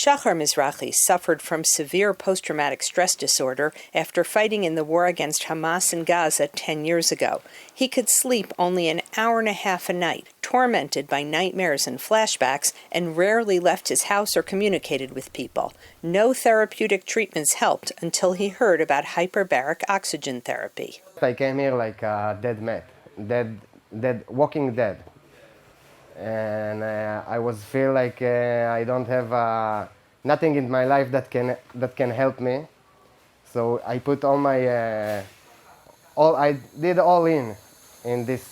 Shachar Mizrahi suffered from severe post-traumatic stress disorder after fighting in the war against Hamas in Gaza 10 years ago. He could sleep only an hour and a half a night, tormented by nightmares and flashbacks, and rarely left his house or communicated with people. No therapeutic treatments helped until he heard about hyperbaric oxygen therapy. I came here like a walking dead. And I feel like I don't have nothing in my life that can help me. So I put I did all in this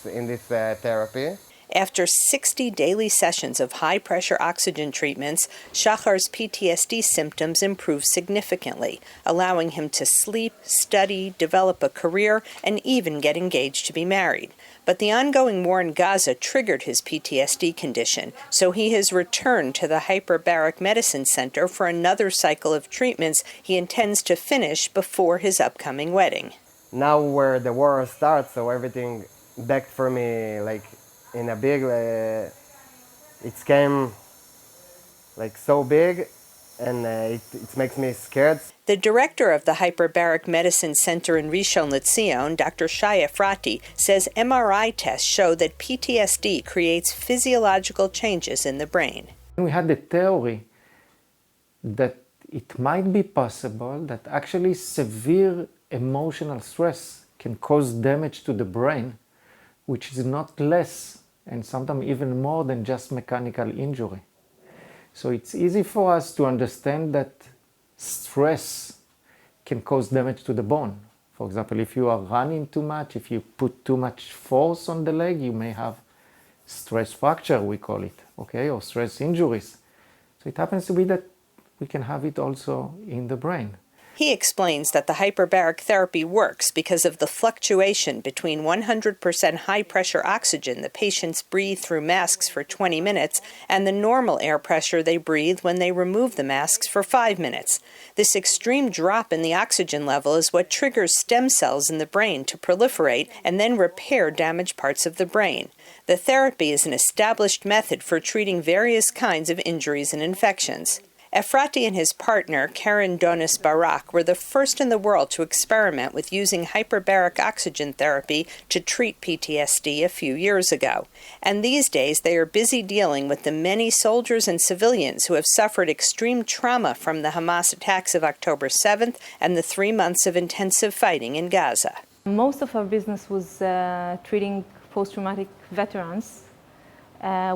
therapy. After 60 daily sessions of high-pressure oxygen treatments, Shachar's PTSD symptoms improved significantly, allowing him to sleep, study, develop a career, and even get engaged to be married. But the ongoing war in Gaza triggered his PTSD condition, so he has returned to the Hyperbaric Medicine Center for another cycle of treatments he intends to finish before his upcoming wedding. Now where the war starts, so everything back for me like in a big, it came like so big, and it makes me scared. The director of the Hyperbaric Medicine Center in Rishon LeZion, Dr. Shai Efrati, says MRI tests show that PTSD creates physiological changes in the brain. We had the theory that it might be possible that actually severe emotional stress can cause damage to the brain, which is not less and sometimes even more than just mechanical injury. So it's easy for us to understand that stress can cause damage to the bone. For example, if you are running too much, if you put too much force on the leg, you may have stress fracture, we call it, okay, or stress injuries. So it happens to be that we can have it also in the brain. He explains that the hyperbaric therapy works because of the fluctuation between 100% high-pressure oxygen the patients breathe through masks for 20 minutes and the normal air pressure they breathe when they remove the masks for 5 minutes. This extreme drop in the oxygen level is what triggers stem cells in the brain to proliferate and then repair damaged parts of the brain. The therapy is an established method for treating various kinds of injuries and infections. Efrati and his partner, Karen Donis Barak, were the first in the world to experiment with using hyperbaric oxygen therapy to treat PTSD a few years ago. And these days they are busy dealing with the many soldiers and civilians who have suffered extreme trauma from the Hamas attacks of October 7th and the 3 months of intensive fighting in Gaza. Most of our business was treating post-traumatic veterans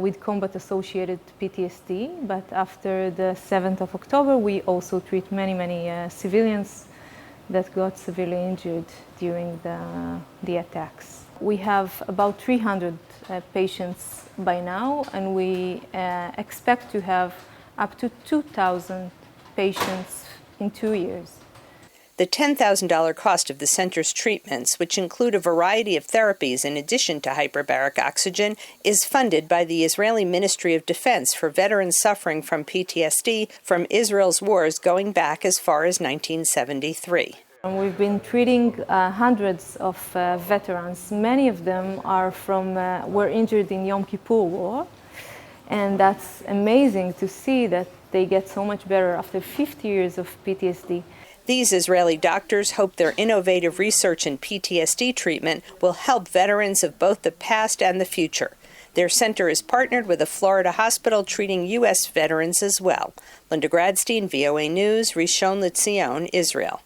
with combat-associated PTSD, but after the 7th of October, we also treat many civilians that got severely injured during the attacks. We have about 300 patients by now, and we expect to have up to 2,000 patients in 2 years. The $10,000 cost of the center's treatments, which include a variety of therapies in addition to hyperbaric oxygen, is funded by the Israeli Ministry of Defense for veterans suffering from PTSD from Israel's wars going back as far as 1973. We've been treating hundreds of veterans. Many of them were injured in Yom Kippur War, and that's amazing to see that they get so much better after 50 years of PTSD. These Israeli doctors hope their innovative research in PTSD treatment will help veterans of both the past and the future. Their center is partnered with a Florida hospital treating U.S. veterans as well. Linda Gradstein, VOA News, Rishon LeZion, Israel.